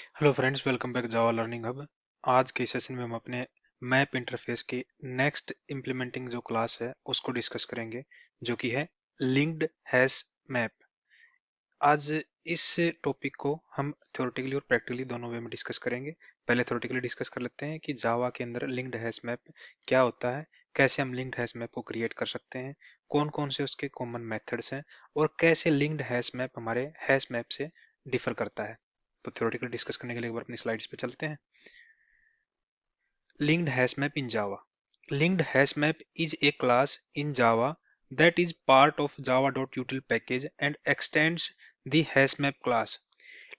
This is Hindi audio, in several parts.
हेलो फ्रेंड्स, वेलकम बैक जावा लर्निंग हब। आज के सेशन में हम अपने मैप इंटरफेस की नेक्स्ट इम्प्लीमेंटिंग जो क्लास है उसको डिस्कस करेंगे, जो कि है लिंक्ड हैश मैप। आज इस टॉपिक को हम थ्योरेटिकली और प्रैक्टिकली दोनों वे में डिस्कस करेंगे। पहले थ्योरेटिकली डिस्कस कर लेते हैं कि जावा के अंदर लिंक्ड हैश मैप क्या होता है, कैसे हम लिंक्ड हैश मैप को क्रिएट कर सकते हैं, कौन कौन से उसके कॉमन मेथड्स हैं और कैसे लिंक्ड हैश मैप हमारे हैश मैप से डिफर करता है। तो थ्योरेटिकली डिस्कस करने के लिए एक बार अपनी स्लाइड्स पे चलते हैं। Linked hash map in Java. Linked hash map is a class in Java that is part of java.util package and extends the hash map class.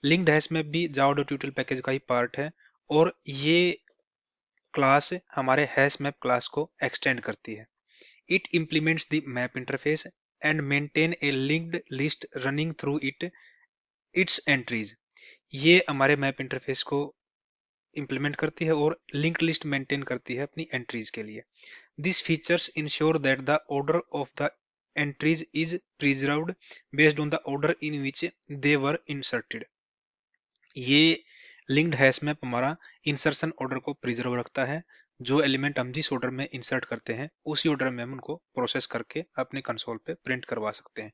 Linked hash map भी java.util package का ही पार्ट है और ये क्लास हमारे हैश मैप क्लास को एक्सटेंड करती है। It implements the map interface and maintain a linked list running through its entries. ये हमारे मैप इंटरफेस को इंप्लीमेंट करती है और लिंक्ड लिस्ट मेंटेन करती है अपनी एंट्रीज के लिए। This features ensure that the order of the entries is preserved based on the order in which they were inserted. ये लिंक्ड हैश मैप हमारा इंसर्शन ऑर्डर को प्रिजर्व रखता है। जो एलिमेंट हम जिस ऑर्डर में इंसर्ट करते हैं उसी ऑर्डर में हम उनको प्रोसेस करके अपने कंसोल पे प्रिंट करवा सकते हैं।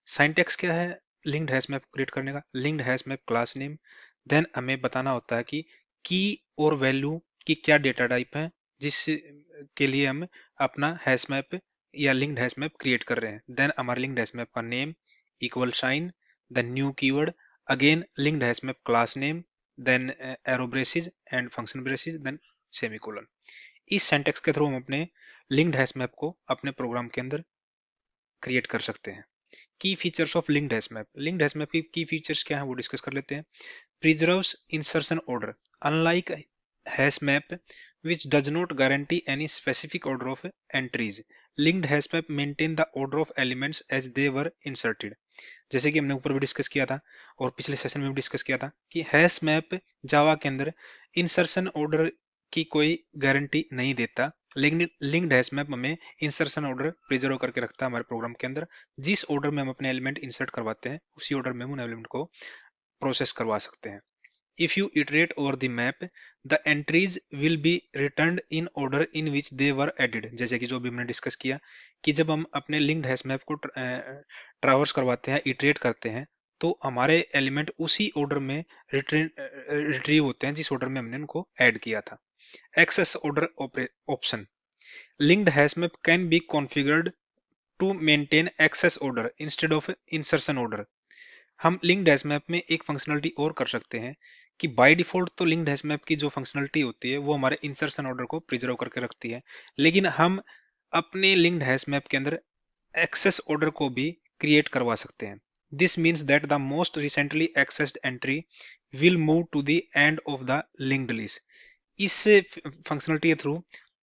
साइंटेक्स क्या है लिंक्ड हैश मैप क्रिएट करने का? Linked hash map class name, then हमें बताना होता है कि की और वैल्यू की क्या डेटा टाइप है जिस के लिए हम अपना हैश मैप या लिंक्ड हैश मैप क्रिएट कर रहे हैं। देन हमारे लिंक्ड हैश मैप का name equal sign, then new keyword, again linked hash map class name, then arrow braces and function braces, then semicolon. इस सिंटैक्स के थ्रू हम अपने लिंक्ड हैश मैप को अपने प्रोग्राम के अंदर क्रिएट कर सकते हैं। की features of linked hash map. Linked hash map की की फीचर्स क्या है वो डिस्कस कर लेते हैं। preserves insertion order unlike hash map which does not guarantee any specific order of entries. Linked hash map maintain the order of elements as they were inserted. जैसे कि हमने ऊपर भी डिस्कस किया था और पिछले सेशन में भी डिस्कस किया था कि हैश मैप जावा के अंदर इंसर्शन ऑर्डर की कोई गारंटी नहीं देता, लेकिन लिंक्ड हैश मैप हमें इंसर्शन ऑर्डर प्रिजर्व करके रखता है हमारे प्रोग्राम के अंदर। जिस ऑर्डर में हम अपने एलिमेंट इंसर्ट करवाते हैं उसी ऑर्डर में हम उन एलिमेंट को प्रोसेस करवा सकते हैं। If you iterate over the map, the entries will be returned in order in which they were added. जैसे कि जो भी हमने डिस्कस किया कि जब हम अपने लिंक्ड हैश मैप को ट्रैवर्स करवाते हैं, इटरेट करते हैं, तो हमारे एलिमेंट उसी ऑर्डर में रिट्रीव होते हैं जिस ऑर्डर में हमने उनको ऐड किया था। Access order option. Linked hash map can be configured to maintain access order instead of insertion order. हम लिंक्ड हैश मैप में एक फंक्शनलिटी और कर सकते हैं कि बाय डिफॉल्ट तो लिंक्ड हैश मैप की जो फंक्शनलिटी होती है वो हमारे इंसर्शन ऑर्डर को प्रिजर्व करके रखती है, लेकिन हम अपने लिंक्ड हैश मैप के अंदर एक्सेस ऑर्डर को भी क्रिएट करवा सकते हैं। This means that the most recently accessed entry will move to the end of the linked list. इस फंक्शनलिटी के थ्रू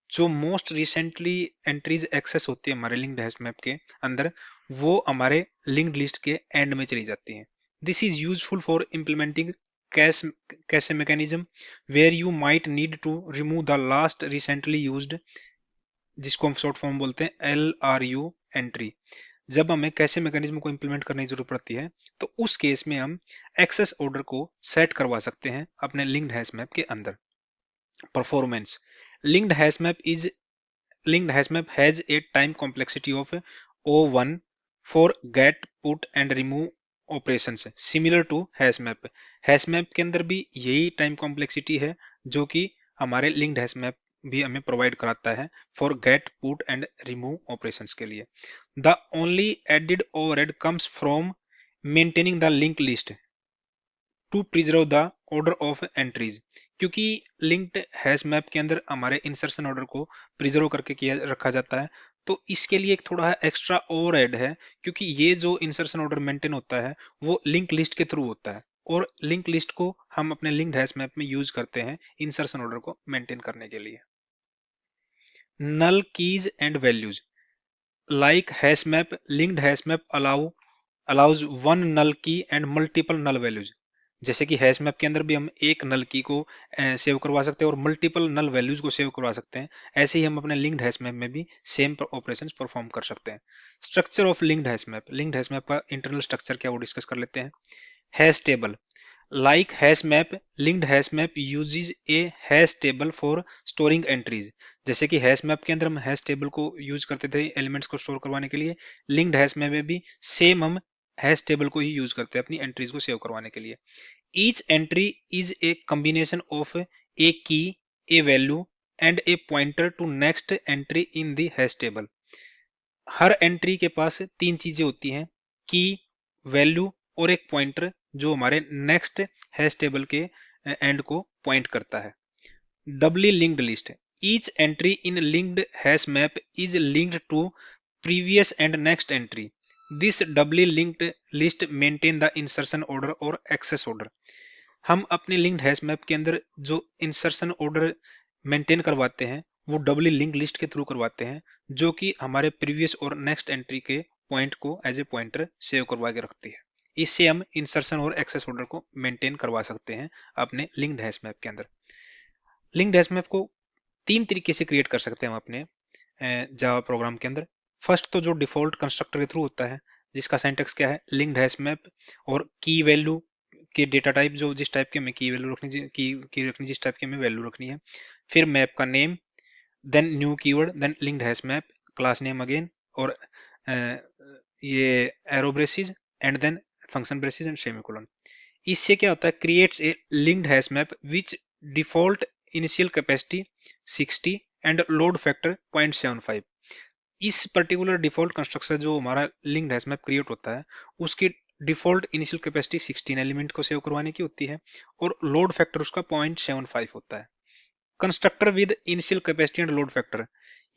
जो मोस्ट रिसेंटली एंट्रीज एक्सेस होती है हमारे लिंक्ड हैश मैप के अंदर वो हमारे लिंक्ड लिस्ट के एंड में चली जाती हैं। This is useful for implementing cache mechanism where you might need to remove the last recently used, जिसको हम शॉर्ट फॉर्म बोलते हैं LRU एंट्री। जब हमें कैसे मैकेनिज्म को इंप्लीमेंट करने की जरूरत पड़ती है तो उस केस में हम एक्सेस ऑर्डर को सेट करवा सकते हैं अपने लिंक्ड हैश मैप के अंदर। Performance. linked hash map is linked hash map has a time complexity of O1 for get put and remove operations similar to hash map। hash map के अंदर भी यही टाइम कॉम्प्लेक्सिटी है जो कि हमारे लिंक्ड हैश मैप भी हमें प्रोवाइड कराता है for get put and remove operations के लिए। The only added overhead comes from maintaining the link list to preserve the order of entries. क्योंकि लिंक्ड हैश मैप के अंदर हमारे इंसर्शन ऑर्डर को प्रिजर्व करके किया रखा जाता है, तो इसके लिए एक थोड़ा एक्स्ट्रा ओवरहेड है, क्योंकि ये जो इंसर्शन ऑर्डर मेंटेन होता है वो लिंक लिस्ट के थ्रू होता है और लिंक लिस्ट को हम अपने लिंक्ड हैश मैप में यूज करते हैं इंसर्शन ऑर्डर को मेंटेन करने के लिए। Null keys and values. Like hash map, linked hash map allows one null key and multiple null values। जैसे कि हैश मैप के अंदर भी हम एक नल की को सेव करवा सकते हैं और मल्टीपल नल वैल्यूज को सेव करवा सकते हैं, ऐसे ही हम अपने लिंक्ड हैश मैप में भी सेम ऑपरेशंस परफॉर्म कर सकते हैं। Structure of linked hash map. Linked hash map का इंटरनल स्ट्रक्चर क्या वो डिस्कस कर लेते हैं। Hash table. Like hash map, linked hash map uses a hash table for storing entries. जैसे कि हैश मैप के अंदर हम हैश टेबल को यूज करते थे एलिमेंट्स को स्टोर करवाने के लिए, लिंक्ड हैश मैप में भी सेम हम हैश टेबल को ही यूज करते हैं अपनी एंट्रीज को सेव करवाने के लिए. Each entry is a combination of a key, a value and a pointer to next entry in the hash table. Her entry के पास तीन चीजें होती हैं, की, वैल्यू और एक पॉइंटर जो हमारे नेक्स्ट हैश टेबल के एंड को पॉइंट करता है. Doubly linked list, each entry in linked hash map is linked to previous and next entry. This doubly linked list maintain the insertion order or access order. हम अपने लिंक्ड हैश मैप के अंदर जो इंसर्शन ऑर्डर मेंटेन करवाते हैं वो डबली लिंक लिस्ट के थ्रू करवाते हैं, जो कि हमारे प्रीवियस और नेक्स्ट एंट्री के पॉइंट को एज ए पॉइंटर सेव करवा के रखती है. इससे हम इंसर्शन और एक्सेस ऑर्डर को मेंटेन करवा सकते हैं अपने लिंक्ड हैश मैप के अंदर. लिंक्ड हैश मैप को तीन तरीके से क्रिएट कर सकते हैं हम अपने जावा प्रोग्राम के अंदर. फर्स्ट तो जो डिफॉल्ट कंस्ट्रक्टर के थ्रू होता है, जिसका सिंटैक्स क्या है, लिंक्ड हैश मैप और की वैल्यू के डेटा टाइप, जो जिस टाइप के हमें की वैल्यू रखनी, की रखनी जिस टाइप की हमें वैल्यू रखनी है. फिर मैप का name, then new keyword, then linked hash map, class name again, और ये arrow braces and then function braces and semicolon. इससे क्या होता है, creates a linked hash map which default initial capacity 60 and load factor 0.75. इस पर्टिकुलर डिफॉल्ट कंस्ट्रक्टर जो हमारा लिंक्ड हैश मैप क्रिएट होता है उसकी डिफॉल्ट इनिशियल कैपेसिटी 16 एलिमेंट को सेव करवाने की होती है और लोड फैक्टर उसका 0.75 होता है. Constructor with initial capacity and load factor,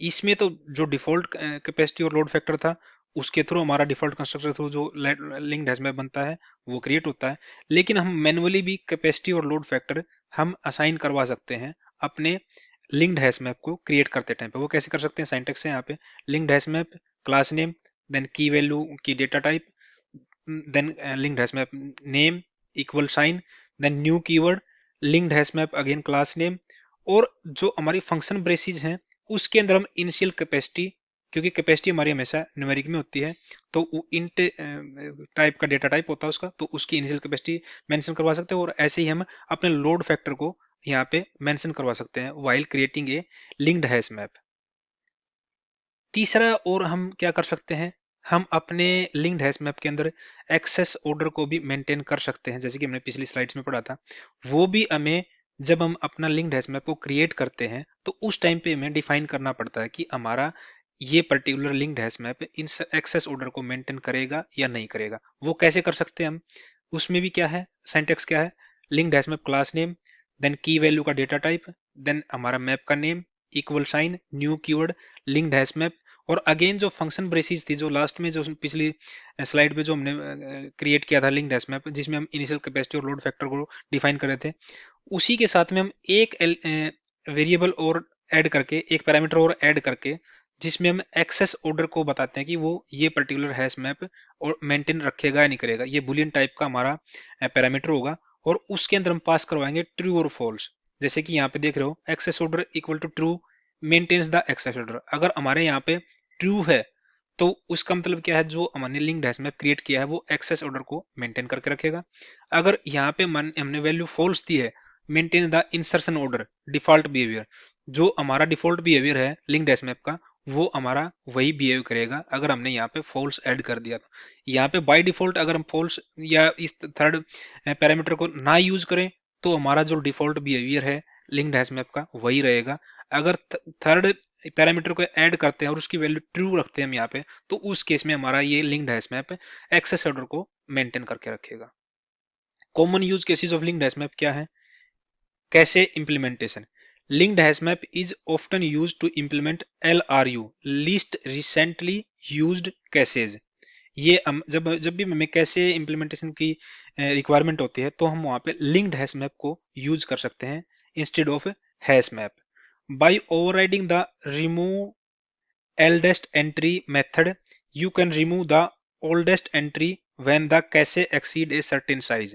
इसमें तो जो डिफॉल्ट कैपेसिटी और लोड फैक्टर था उसके थ्रू हमारा डिफॉल्ट कंस्ट्रक्टर थ्रू जो लिंक्ड हैश मैप बनता है वो क्रिएट होता है. लेकिन हम मैनुअली भी कैपेसिटी और लोड फैक्टर हम असाइन करवा सकते हैं अपने लिंक्ड हैश मैप को क्रिएट करते टाइम पे. वो कैसे कर सकते हैं, सिंटैक्स है यहाँ पे, linked hash map, class name, then key value की data type, then linked hash map name equal sign, then new keyword, linked hash map again class name, और जो हमारी फंक्शन ब्रेसेस हैं उसके अंदर हम इनिशियल कैपेसिटी, क्योंकि कैपेसिटी हमारी हमेशा न्यूमेरिक में होती है तो इंट टाइप का डेटा टाइप होता है उसका, तो उसकी इनिशियल कैपेसिटी मेंशन करवा सकते हैं. और ऐसे ही हम अपने लोड फैक्टर को यहाँ पे मेंशन करवा सकते हैं while creating a linked hash map. तीसरा और हम क्या कर सकते हैं, हम अपने लिंक्ड हैश मैप के अंदर एक्सेस ऑर्डर को भी मेंटेन कर सकते हैं, जैसे कि हमने पिछली स्लाइड्स में पढ़ा था. वो भी हमें जब हम अपना लिंक्ड हैश मैप को क्रिएट करते हैं तो उस टाइम पे हमें डिफाइन करना पड़ता है कि हमारा ये particular linked hash map in excess order को मेंटेन करेगा या नहीं करेगा. वो कैसे कर सकते हैं हम, उसमें भी क्या है, सिंटैक्स क्या है, linked hash map class name, then key value का डेटा टाइप, देन हमारा मैप का name equal sign, new keyword, linked hash map, और अगेन जो फंक्शन ब्रेसेस थी जो लास्ट में जो पिछली स्लाइड पे जो हमने क्रिएट किया था लिंक्ड हैश मैप, जिसमें हम इनिशियल कैपेसिटी और लोड फैक्टर को डिफाइन कर रहे थे, उसी के साथ में हम एक वेरिएबल और ऐड करके, एक पैरामीटर और ऐड करके, जिसमें हम एक्सेस ऑर्डर को बताते हैं कि वो ये पर्टिकुलर हैश मैप और मेंटेन रखेगा या नहीं करेगा. ये बुलियन टाइप का हमारा पैरामीटर होगा और उसके अंदर हम पास करवाएंगे ट्रू और फॉल्स. जैसे कि यहाँ पे देख रहे हो, access order equal to true maintains the access order. अगर हमारे यहाँ पे ट्रू है तो उसका मतलब क्या है, जो हमने लिंक्ड हैश मैप क्रिएट किया है वो एक्सेस ऑर्डर को मेंटेन करके रखेगा. अगर यहाँ पे हमने वैल्यू फॉल्स दी है, maintain the insertion order default behaviour, जो हमारा डिफॉल्ट बिहेवियर है लिंक्ड हैश मैप का वो हमारा वही बिहेव करेगा अगर हमने यहाँ पे फॉल्स ऐड कर दिया. तो यहाँ पे बाय डिफॉल्ट अगर हम फॉल्स या इस थर्ड पैरामीटर को ना यूज करें तो हमारा जो डिफॉल्ट बिहेवियर है लिंक्ड हैश मैप का वही रहेगा. अगर थर्ड पैरामीटर को ऐड करते हैं और उसकी वैल्यू ट्रू रखते हैं हम यहाँ पे, तो उस केस में हमारा ये linked hash map access order को मेंटेन करके रखेगा. Common use cases of linked hash map क्या है, कैसे implementation. Linked hash map is often used to implement LRU, least recently used caches. ये हम जब जब भी हमें कैसे इंप्लीमेंटेशन की रिक्वायरमेंट होती है तो हम वहां पे लिंक्ड हैश मैप को यूज कर सकते हैं instead of hash map. By overriding the remove eldest entry method, you can remove the oldest entry when the cache exceed a certain size.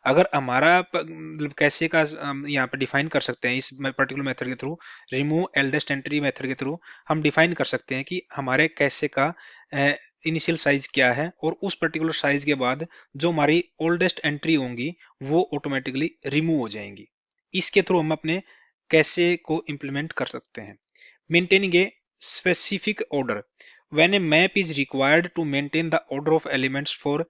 अगर हमारा मतलब कैसे का हम यहाँ पे डिफाइन कर सकते हैं इस पर्टिकुलर मेथड के through, remove eldest entry method के थ्रू हम डिफाइन कर सकते हैं कि हमारे कैसे का इनिशियल साइज क्या है, और उस पर्टिकुलर साइज के बाद जो हमारी ओल्डेस्ट एंट्री होंगी वो ऑटोमेटिकली रिमूव हो जाएंगी। इसके थ्रू हम अपने कैसे को इम्प्लीमेंट कर सकते हैं। Maintaining A specific order. When a map is required to maintain the order of elements for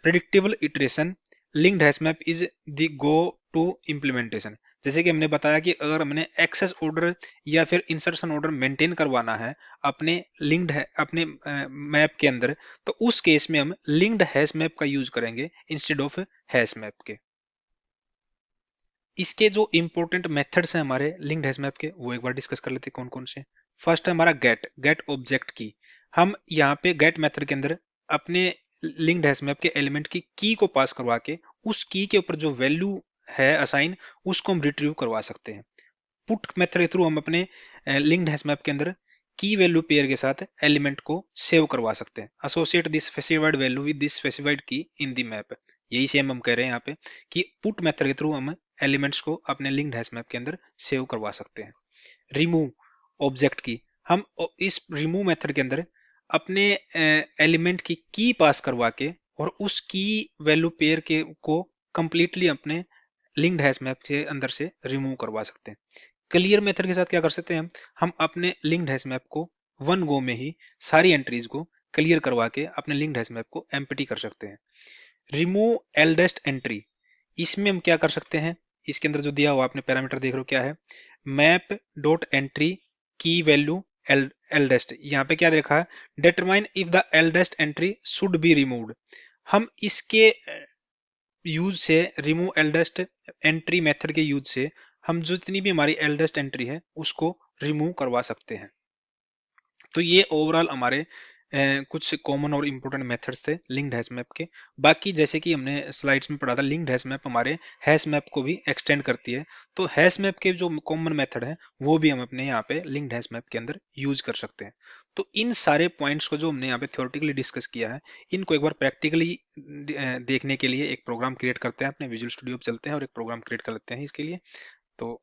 predictable iteration, linked hash map is the go to implementation. जैसे कि हमने बताया कि अगर हमने एक्सेस ऑर्डर या फिर इंसर्शन ऑर्डर मेंटेन करवाना है अपने लिंक्ड है अपने मैप के अंदर, तो उस केस में हम लिंक्ड हैश मैप का यूज करेंगे इंस्टेड ऑफ हैश मैप के। इसके जो इंपॉर्टेंट मेथड्स हैं हमारे लिंक्ड हैश मैप के, वो एक बार डिस्कस कर लेते हैं कौन कौन से। फर्स्ट है हमारा गेट ऑब्जेक्ट की। हम यहाँ पे गेट मेथड के अंदर अपने लिंक्ड हैश मैप के एलिमेंट की को पास करवा के उस की के ऊपर जो वैल्यू है असाइन, उसको हम रिट्रीव करवा सकते हैं। पुट मेथड के थ्रू हम अपने लिंक्ड हैश मैप के अंदर की वैल्यू पेयर के साथ एलिमेंट को सेव करवा सकते हैं। Associate this specified value with this specified की इन दी मैप, यही सेम हम कह रहे हैं यहाँ पे कि पुट मेथड के थ्रू हम एलिमेंट्स को अपने लिंक्ड हैश मैप के अंदर सेव करवा सकते हैं। रिमूव ऑब्जेक्ट की, हम इस रिमूव मेथड के अंदर अपने एलिमेंट की पास करवा के और उस की वैल्यू पेयर के को कंप्लीटली अपने लिंक्ड हैश मैप के अंदर से रिमूव करवा सकते हैं। क्लियर मेथड के साथ क्या कर सकते हैं हम अपने लिंक्ड हैश मैप को वन गो में ही सारी एंट्रीज को क्लियर करवा के अपने लिंक्ड हैश मैप को एम्प्टी कर सकते हैं। रिमूव एल्डेस्ट एंट्री, इसमें हम क्या कर सकते हैं, इसके अंदर जो दिया हुआ आपने पैरामीटर देख रहे हो क्या है, मैप डॉट एंट्री की वैल्यू एल्डेस्ट। यहाँ पे क्या देखा है, determine if the eldest entry should be removed. हम इसके यूज से, रिमूव एल्डेस्ट एंट्री मेथड के यूज से हम जितनी भी हमारी एल्डेस्ट एंट्री है उसको रिमूव करवा सकते हैं। तो ये ओवरऑल हमारे कुछ कॉमन और इंपॉर्टेंट मेथड्स थे लिंक्ड हैश मैप के। बाकी जैसे कि हमने स्लाइड्स में पढ़ा था, लिंक्ड हैश मैप हमारे हैश मैप को भी एक्सटेंड करती है। तो हैश मैप के जो कॉमन मेथड है वो भी हम अपने यहाँ पे लिंक्ड हैश मैप के अंदर यूज कर सकते हैं। तो इन सारे पॉइंट्स को जो हमने यहाँ पे थ्योरेटिकली डिस्कस किया है, इनको एक बार प्रैक्टिकली देखने के लिए एक प्रोग्राम क्रिएट करते हैं, अपने विजुअल स्टूडियो पे चलते हैं और एक प्रोग्राम क्रिएट कर लेते हैं इसके लिए, तो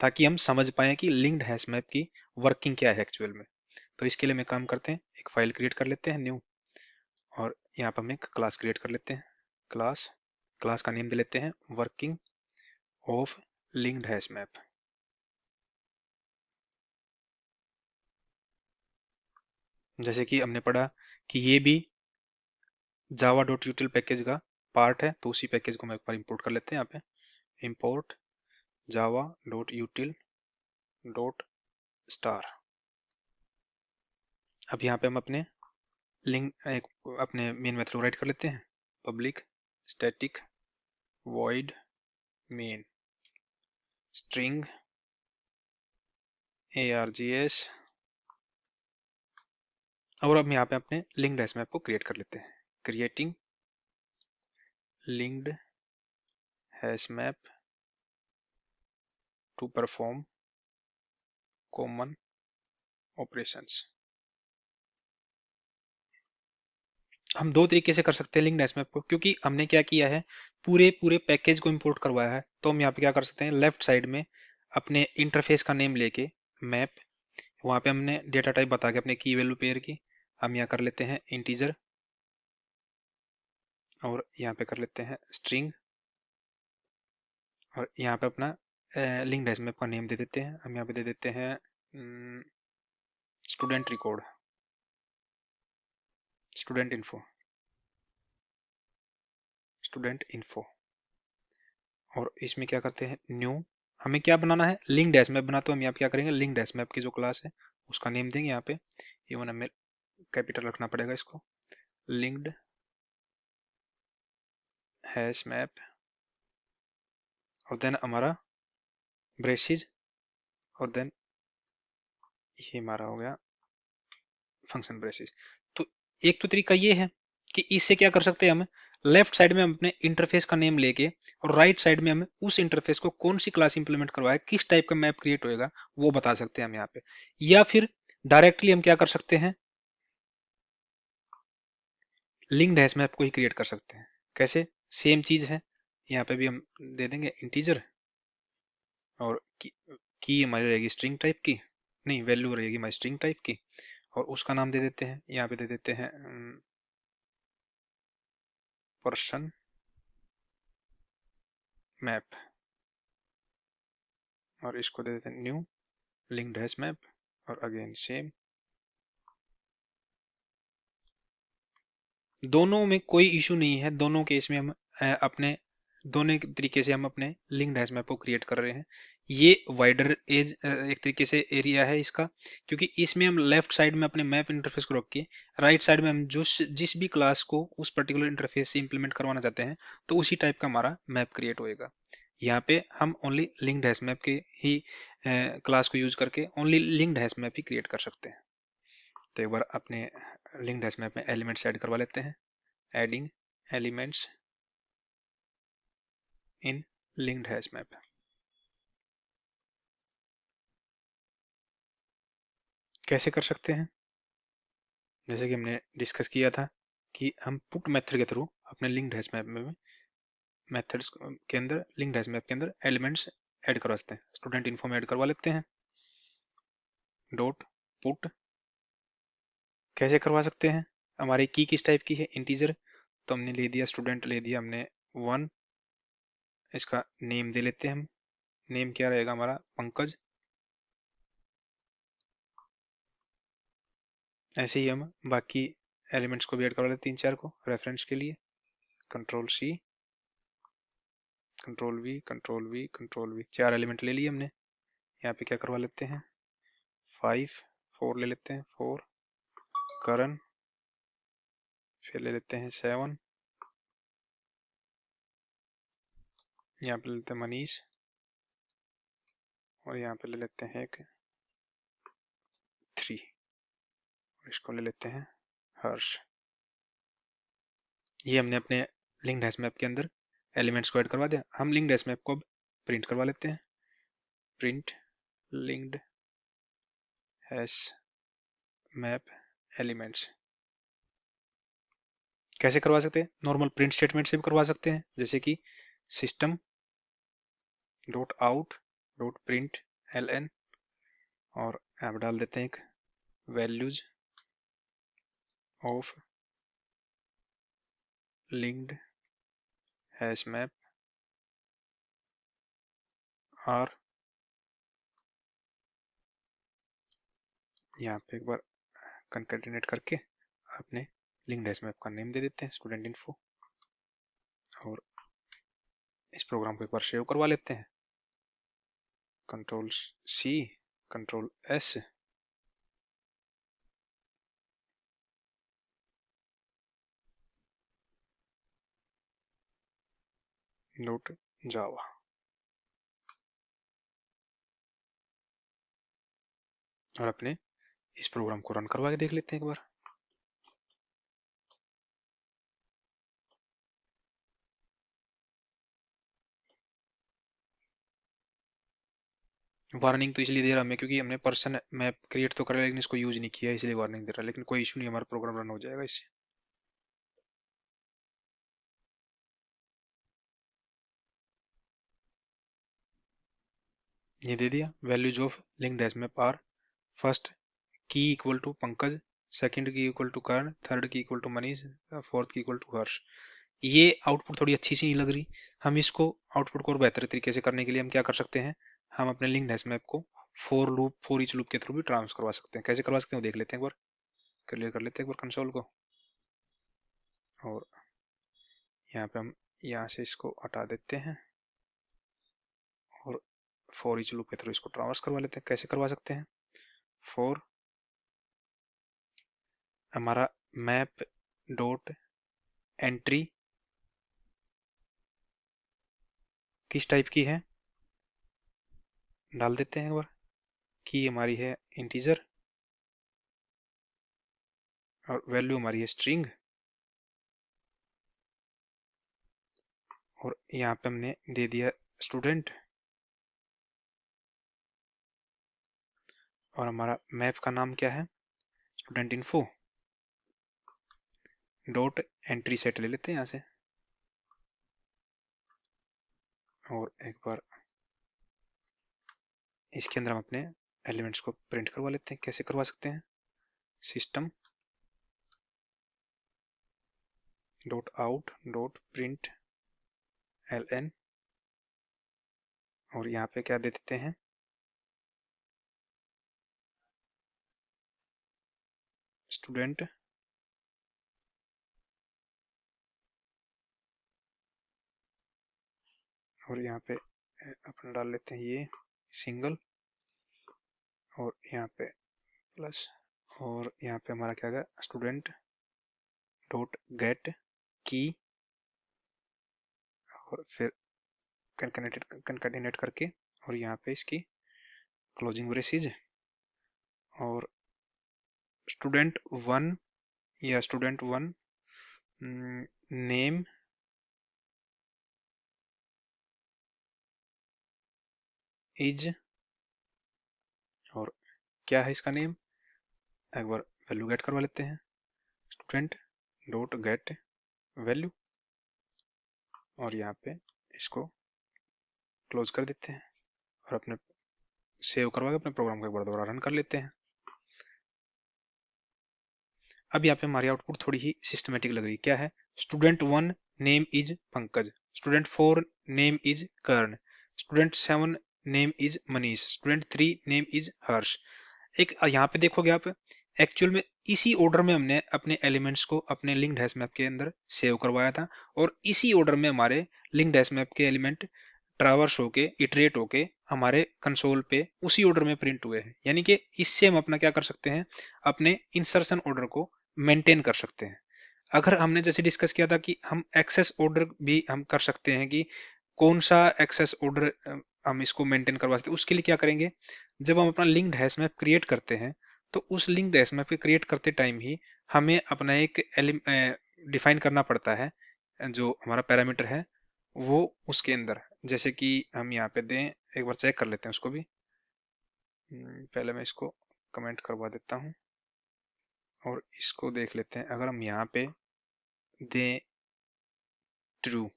ताकि हम समझ पाए कि लिंक्ड हैश मैप की वर्किंग क्या है एक्चुअल में। तो इसके लिए मैं काम करते हैं, एक फाइल क्रिएट कर लेते हैं न्यू, और यहाँ पर हम एक क्लास क्रिएट कर लेते हैं। क्लास क्लास का नेम दे लेते हैं working of linked hash map. जैसे कि हमने पढ़ा कि ये भी java.util पैकेज का पार्ट है, तो उसी पैकेज को मैं एक बार इंपोर्ट कर लेते हैं। यहाँ पे इंपोर्ट java.util.star। अब यहाँ पे हम अपने अपने मेन मेथड को राइट कर लेते हैं, public static void main string args, और अब यहाँ पे अपने लिंक्ड हैश मैप को क्रिएट कर लेते हैं। Creating linked hash map to perform common operations. हम दो तरीके से कर सकते हैं लिंक्ड हैश मैप को, क्योंकि हमने क्या किया है, पूरे पूरे पैकेज को इंपोर्ट करवाया है। तो हम यहाँ पे क्या कर सकते हैं, लेफ्ट साइड में अपने इंटरफेस का नेम लेके मैप, वहां पे हमने डेटा टाइप बता के अपने की वैल्यू पेयर की हम यहाँ कर लेते हैं इंटीजर, और यहाँ पे कर लेते हैं स्ट्रिंग, और यहाँ पे अपना लिंक्ड हैश मैप का नेम दे देते हैं। हम यहाँ पे दे देते हैं student record, student info, student info. और इसमें क्या करते हैं, न्यू, हमें क्या बनाना है, लिंक्ड हैश मैप बना। तो हम यहाँ पे क्या करेंगे, लिंक्ड हैश मैप की जो क्लास है उसका नेम देंगे यहाँ पे, इवन हमें कैपिटल रखना पड़ेगा इसको, लिंक्ड हैश मैप, और देन हमारा ब्रेसेस, और देन ये हमारा हो गया फंक्शन ब्रेसेस। तो एक तो तरीका ये है कि इससे क्या कर सकते हैं, हम लेफ्ट साइड में हम अपने इंटरफेस का नेम लेके और राइट साइड में हम उस इंटरफेस को कौन सी क्लास इंप्लीमेंट करवाए, किस टाइप का मैप क्रिएट होएगा वो बता सकते हैं हम यहाँ पे। या फिर डायरेक्टली हम क्या कर सकते हैं, लिंक्ड हैश मैप को ही क्रिएट कर सकते हैं। कैसे, सेम चीज है, यहाँ पे भी हम दे देंगे इंटीजर, और की हमारी रहेगी स्ट्रिंग टाइप की, नहीं वैल्यू रहेगी हमारी स्ट्रिंग टाइप की, और उसका नाम दे देते हैं, यहाँ पे दे देते हैं पर्सन मैप, और इसको दे देते हैं न्यू लिंक्ड हैश मैप, और अगेन सेम। दोनों में कोई इशू नहीं है, दोनों केस में हम अपने दोनों तरीके से हम अपने लिंक्ड हैश मैप को क्रिएट कर रहे हैं। ये वाइडर एज एक तरीके से एरिया है इसका, क्योंकि इसमें हम लेफ्ट साइड में अपने मैप इंटरफेस को रख के राइट साइड में हम जिस भी क्लास को उस पर्टिकुलर इंटरफेस से इंप्लीमेंट करवाना चाहते हैं तो उसी टाइप का हमारा मैप क्रिएट होएगा। यहाँ पे हम ओनली लिंक्ड हैश मैप के ही क्लास को यूज करके ओनली लिंक्ड हैश मैप ही क्रिएट कर सकते हैं। तो एक बार अपने लिंक्ड हैश मैप में एलिमेंट्स ऐड करवा लेते हैं। Adding elements in linked hash map. कैसे कर सकते हैं? जैसे कि हमने डिस्कस किया था कि हम पुट मेथड के थ्रू अपने लिंक्ड हैश मैप में मेथड्स के अंदर लिंक्ड हैश मैप के अंदर एलिमेंट्स ऐड करवा सकते हैं। स्टूडेंट इन्फो में ऐड करवा लेते हैं, डॉट पुट। कैसे करवा सकते हैं? हमारी की किस टाइप की है? इंटीजर। तो हमने ले दिया स्टूडेंट, ले दिया हमने 1, इसका नेम दे लेते हैं हम। नेम क्या रहेगा हमारा? पंकज। ऐसे ही हम बाकी एलिमेंट्स को भी ऐड करवा लेते हैं, 3-4 को रेफरेंस के लिए। Control C, control V, control V, control V, 4 element ले लिए हमने। यहाँ पे क्या करवा लेते हैं? 5, 4 ले लेते हैं, 4 करण, फिर ले लेते हैं 7, यहाँ पे ले लेते हैं मनीष, और यहाँ पे ले लेते हैं एक 3, और इसको ले लेते हैं हर्ष। ये हमने अपने लिंक्ड हैश मैप के अंदर एलिमेंट्स को ऐड करवा दिया। हम लिंक्ड हैश मैप को अब प्रिंट करवा लेते हैं। Print linked hash map elements. कैसे करवा सकते हैं? नॉर्मल प्रिंट स्टेटमेंट से भी करवा सकते हैं, जैसे कि system dot out dot println, और यहाँ पे डाल देते हैं एक values of linked hash map are. यहाँ पे एक बार कंकैटिनेट करके अपने लिंक्ड हैश मैप का नेम दे देते हैं स्टूडेंट इन्फो, और इस प्रोग्राम को एक बार सेव करवा लेते हैं। Control C, control S, dot Java, और अपने इस प्रोग्राम को रन करवा के देख लेते हैं एक बार। वार्निंग तो इसलिए दे रहा हमें क्योंकि हमने पर्सन मैप क्रिएट तो करा लेकिन इसको यूज नहीं किया, इसलिए वार्निंग दे रहा है, लेकिन कोई इशू नहीं, हमारा प्रोग्राम रन हो जाएगा इससे। ये दे दिया values of linked hash map are, first key equal to Pankaj, second key equal to Karn, third key equal to Manish, fourth key equal to Harsh. ये आउटपुट थोड़ी अच्छी सी नहीं लग रही। हम इसको आउटपुट को और बेहतर तरीके से करने के लिए हम क्या कर सकते हैं? हम अपने लिंक्ड हैश मैप को फॉर ईच लूप के थ्रू भी ट्रांस करवा सकते हैं। कैसे करवा सकते हैं वो देख लेते हैं एक बार। क्लियर कर लेते हैं एक बार कंसोल को, और यहाँ पे हम यहाँ से इसको हटा देते हैं, और फॉर ईच लूप के थ्रू इसको ट्रांस करवा लेते हैं। कैसे करवा सकते हैं? फॉर हमारा मैप डॉट एंट्री किस टाइप की है डाल देते हैं एक बार। की हमारी है इंटीजर, और वैल्यू हमारी है स्ट्रिंग, और यहाँ पे हमने दे दिया स्टूडेंट, और हमारा मैप का नाम क्या है? Student info dot entry set ले लेते हैं यहाँ से। और एक बार इसके अंदर हम अपने एलिमेंट्स को प्रिंट करवा लेते हैं। कैसे करवा सकते हैं? System dot out dot print ln, और यहाँ पे क्या दे देते हैं? स्टूडेंट, और यहाँ पे अपना डाल लेते हैं ये सिंगल, और यहाँ पे प्लस, और यहाँ पे हमारा क्या गया? स्टूडेंट डॉट गेट की, और फिर कंकैटिनेट करके, और यहाँ पे इसकी क्लोजिंग ब्रेसेज, और स्टूडेंट वन या स्टूडेंट वन नेम इज, और क्या है इसका नेम? एक बार वैल्यू गेट करवा लेते हैं, स्टूडेंट डॉट गेट वैल्यू, और यहाँ पे इसको क्लोज कर देते हैं, और अपने सेव करवा के अपने प्रोग्राम को एक बार दोबारा रन कर लेते हैं। अब यहाँ पे हमारी आउटपुट थोड़ी ही सिस्टमेटिक लग रही है। क्या है? Student one name is Pankaj, student four name is Karn, student seven name is Manish, student three name is Harsh. एक यहाँ पे देखोगे आप, एक्चुअल में इसी ऑर्डर में हमने अपने एलिमेंट्स को अपने लिंक्ड हैश मैप के अंदर सेव करवाया था, और इसी ऑर्डर में हमारे लिंक्ड हैश मैप के एलिमेंट ट्रावर्स होके इटरेट होके हमारे कंसोल पे उसी ऑर्डर में प्रिंट हुए हैं। यानी कि इससे हम अपना क्या कर सकते हैं? अपने इंसर्शन ऑर्डर को मेंटेन कर सकते हैं। अगर हमने जैसे डिस्कस किया था कि हम एक्सेस ऑर्डर भी हम कर सकते हैं, कि कौन सा एक्सेस ऑर्डर हम इसको मेंटेन करवा सकते हैं, उसके लिए क्या करेंगे? जब हम अपना लिंक्ड हैश मैप क्रिएट करते हैं, तो उस लिंक्ड हैश मैप क्रिएट करते टाइम ही हमें अपना एक डिफाइन करना पड़ता है, जो हमारा पैरामीटर है वो उसके अंदर। जैसे कि हम यहाँ पे दें, एक बार चेक कर लेते हैं उसको भी। पहले मैं इसको कमेंट करवा देता हूँ, और इसको देख लेते हैं। अगर हम यहाँ पे दें ट्रू,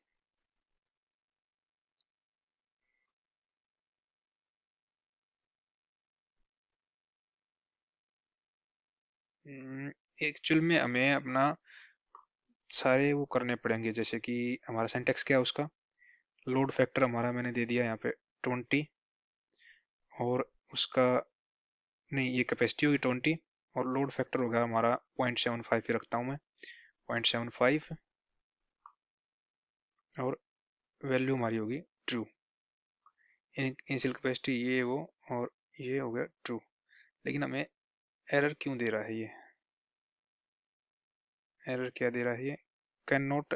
एक्चुअल में हमें अपना सारे वो करने पड़ेंगे। जैसे कि हमारा सिंटेक्स क्या है उसका, लोड फैक्टर हमारा मैंने दे दिया यहाँ पे 20, और उसका नहीं, ये कैपेसिटी होगी 20, और लोड फैक्टर होगा हमारा 0.75 ही रखता हूँ मैं, 0.75, और वैल्यू हमारी होगी ट्रू। इनिशियल कैपेसिटी ये वो, और ये हो गया ट्रू। लेकिन हमें एरर क्यों दे रहा है ये? एरर क्या दे रहा है ये? Can not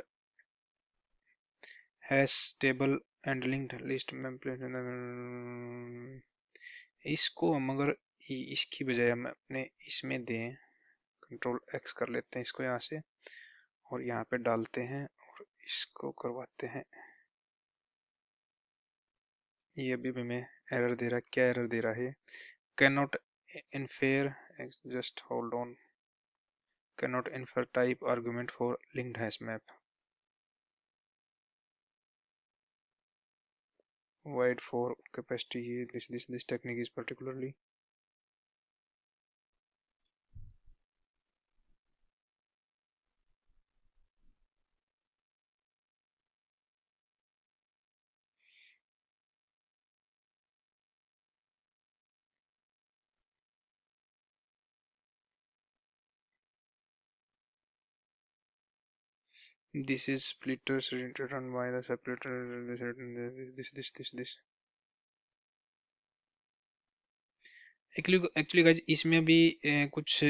hash table and linked list में, इसको हम अगर इसकी बजाय हम अपने इसमें दें, कंट्रोल एक्स कर लेते हैं इसको यहाँ से, और यहाँ पे डालते हैं, और इसको करवाते हैं। ये अभी भी हमें एरर दे रहा है। क्या एरर दे रहा है? Can not infer, just hold on, can not infer type argument for linked hash map, wide for capacity here. This technique is particularly this is splitters run by the separator this actually guys इसमें भी कुछ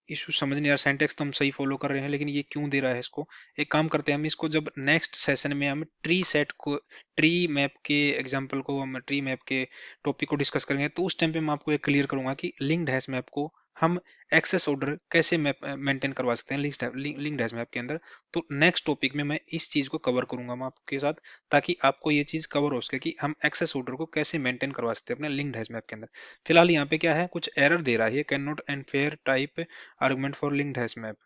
इशू समझ नहीं आ रहा। सिंटेक्स तो हम सही फॉलो कर रहे हैं, लेकिन ये क्यों दे रहा है इसको? एक काम करते हैं, हम इसको जब नेक्स्ट सेशन में हम ट्री सेट को, ट्री मैप के एग्जांपल को, हम ट्री मैप के टॉपिक को डिस्कस करेंगे, तो उस टाइम पे मैं आपको एक क्लियर करूंगा कि लिंक्ड हैश मैप को हम एक्सेस ऑर्डर कैसे मैप मेंटेन करवा सकते हैं लिंक्ड हैश मैप के अंदर। तो नेक्स्ट टॉपिक में मैं इस चीज को कवर करूंगा मैं आपके साथ, ताकि आपको ये चीज कवर हो सके कि हम एक्सेस ऑर्डर को कैसे मेंटेन करवा सकते हैं अपने लिंक्ड हैश मैप के अंदर। फिलहाल यहाँ पे क्या है, कुछ एरर दे रहा है, can not and fair type argument for linked hash map.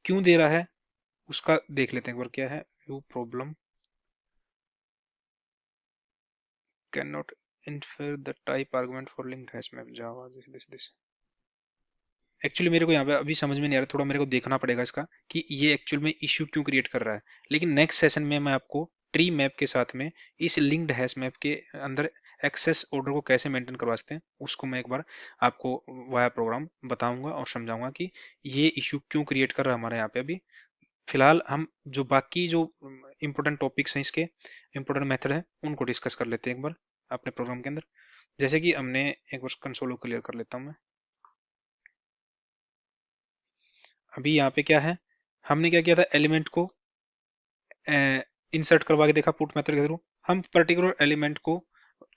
क्यों दे रहा है उसका देख लेते हैं एक बार, क्या है view problem. Can not infer the type argument for linked hash map java this actually मेरे को यहाँ पे अभी समझ में नहीं आ रहा, थोड़ा मेरे को देखना पड़ेगा इसका कि ये एक्चुअल में इश्यू क्यों क्रिएट कर रहा है। लेकिन नेक्स्ट सेशन में मैं आपको ट्री मैप के साथ में इस लिंक्ड हैश मैप के अंदर एक्सेस ऑर्डर को कैसे मेंटेन करवा सकते हैं उसको मैं एक बार आपको वाया प्रोग्राम बताऊंगा और समझाऊंगा कि ये इश्यू क्यों क्रिएट कर रहा है हमारे यहाँ पे। अभी फिलहाल हम जो बाकी जो इंपॉर्टेंट टॉपिक्स हैं, इसके इंपॉर्टेंट मेथड है, उनको डिस्कस कर लेते हैं एक बार अपने प्रोग्राम के अंदर। जैसे कि हमने एक बार कंसोल को क्लियर कर लेता हूं मैं। अभी यहाँ पे क्या है, हमने क्या किया था, एलिमेंट को इंसर्ट करवा के देखा पुट मेथड के थ्रू। हम पर्टिकुलर एलिमेंट को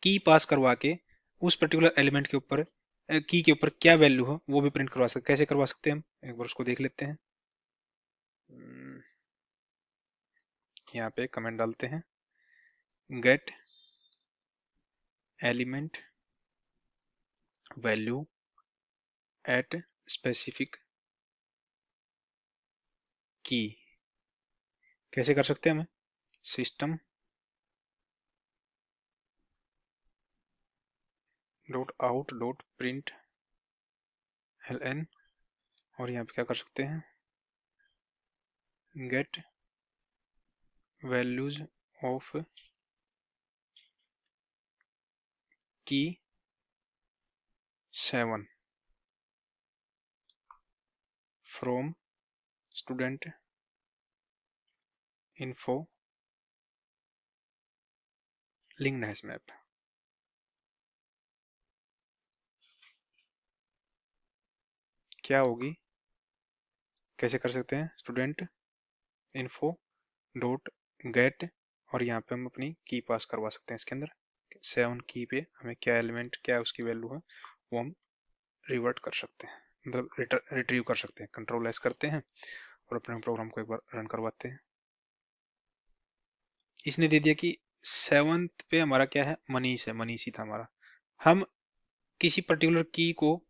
की पास करवा के उस पर्टिकुलर एलिमेंट के ऊपर की के ऊपर क्या वैल्यू है वो भी प्रिंट करवा सकते। कैसे करवा सकते हैं हम एक बार उसको देख लेते हैं। यहाँ पे कमेंट डालते हैं, gate element value at specific की। कैसे कर सकते हैं हम, system dot out dot println और यहाँ पे क्या कर सकते हैं, गेट वैल्यूज ऑफ की 7 from student info linked hash map. क्या होगी, कैसे कर सकते हैं, स्टूडेंट इन्फो डॉट गेट और यहाँ पे हम अपनी की पास करवा सकते हैं इसके अंदर। 7 की पे हमें क्या एलिमेंट, क्या उसकी वैल्यू है वो हम रिवर्ट कर सकते हैं, मतलब रिट्रीव कर सकते हैं। कंट्रोल एस करते हैं और अपने प्रोग्राम को एक बार रन करवाते हैं। इसने दे दिया कि 7th पे हमारा क्या है, मनीष है, मनीष ही था हमारा। हम किसी पर्टिकुलर की को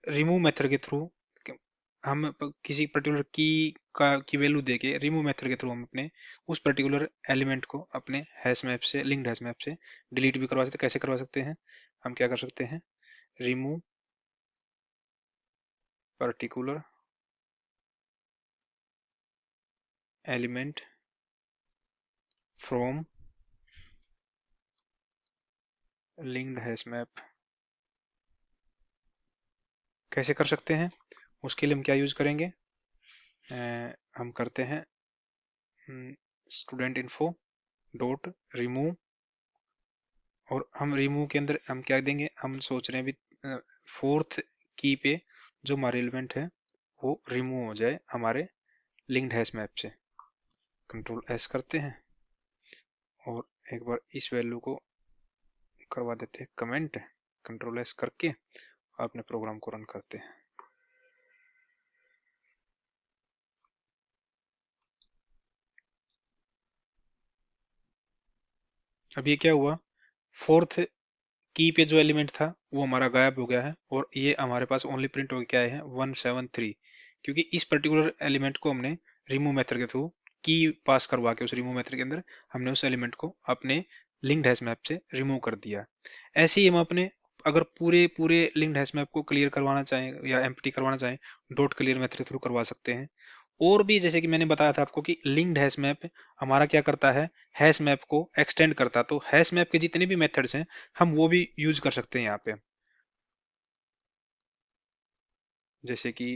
रिमूव मेथड के थ्रू, हम किसी पर्टिकुलर की वैल्यू देके रिमूव मेथड के थ्रू हम अपने उस पर्टिकुलर एलिमेंट को अपने हैश मैप से, लिंक्ड हैश मैप से डिलीट भी करवा सकते हैं। कैसे करवा सकते हैं, हम क्या कर सकते हैं, remove particular element from linked hash map. कैसे कर सकते हैं, उसके लिए हम क्या यूज करेंगे, हम करते हैं स्टूडेंट इन्फो डॉट रिमूव और हम रिमूव के अंदर हम क्या देंगे, हम सोच रहे हैं अभी 4th की पे जो हमारे एलिमेंट है वो रिमूव हो जाए हमारे लिंक्ड हैश मैप से। कंट्रोल एस करते हैं और एक बार इस वैल्यू को करवा देते हैं कमेंट, कंट्रोल एस करके अपने प्रोग्राम को रन करते हैं। अब ये क्या हुआ, 4th की पे जो एलिमेंट था वो हमारा गायब हो गया है और ये हमारे पास ओनली प्रिंट हो गया है 173, क्योंकि इस पर्टिकुलर एलिमेंट को हमने रिमूव मेथड के थ्रू की पास करवा के उस रिमूव मेथड के अंदर हमने उस एलिमेंट को अपने लिंक्ड हैश मैप से रिमूव कर दिया। ऐसे ही हम अपने अगर पूरे पूरे लिंक्ड हैश मैप को क्लियर करवाना चाहें या एम्प्टी करवाना चाहें, डॉट क्लियर मेथड के थ्रू करवा सकते हैं। और भी जैसे कि मैंने बताया था आपको कि लिंक्ड हैश मैप हमारा क्या करता है, हैश मैप को एक्सटेंड करता, तो हैश मैप के जितने भी मेथड्स हैं हम वो भी यूज कर सकते हैं यहाँ पे। जैसे कि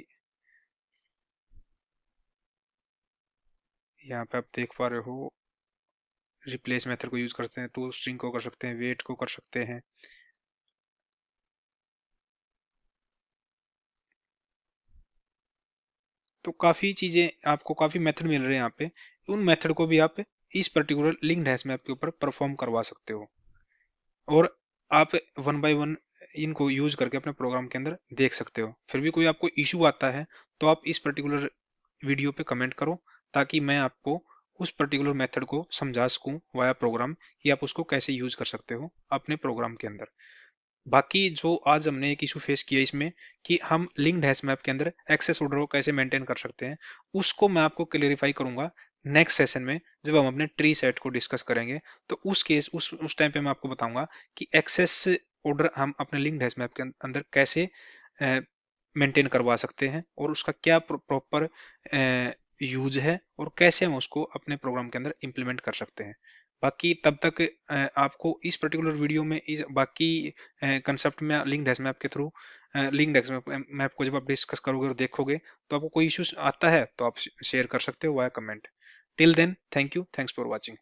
यहाँ पे आप देख पा रहे हो, रिप्लेस मेथड को यूज कर सकते हैं, टू स्ट्रिंग को कर सकते हैं, वेट को कर सकते हैं। तो काफी चीजें आपको, काफी मेथड मिल रहे हैं यहाँ पे। उन मेथड को भी आप इस पर्टिकुलर लिंक्ड हैश मैप के ऊपर परफॉर्म करवा सकते हो और आप वन बाय वन इनको यूज करके अपने प्रोग्राम के अंदर देख सकते हो। फिर भी कोई आपको इशू आता है तो आप इस पर्टिकुलर वीडियो पे कमेंट करो ताकि मैं आपको उस पर्टिकुलर मेथड को समझा सकूं वाया प्रोग्राम कि आप उसको कैसे यूज कर सकते हो अपने प्रोग्राम के अंदर। बाकी जो आज हमने एक इशू फेस किया इसमें कि हम लिंक्ड हैश मैप के अंदर एक्सेस ऑर्डर को कैसे मेंटेन कर सकते हैं, उसको मैं आपको क्लेरिफाई करूंगा नेक्स्ट सेशन में जब हम अपने ट्री सेट को डिस्कस करेंगे, तो उस केस उस टाइम पे मैं आपको बताऊंगा कि एक्सेस ऑर्डर हम अपने लिंक्ड हैश मैप के अंदर कैसे मेंटेन करवा सकते हैं और उसका क्या प्रॉपर यूज है और कैसे हम उसको अपने प्रोग्राम के अंदर इम्प्लीमेंट कर सकते हैं। बाकी तब तक आपको इस पर्टिकुलर वीडियो में इस बाकी कंसेप्ट में लिंक्ड हैश मैप के थ्रू लिंक्ड हैश मैप को जब आप डिस्कस करोगे और देखोगे, तो आपको कोई इश्यूज आता है तो आप शेयर कर सकते हो via comment. Till then, thank you, thanks for watching.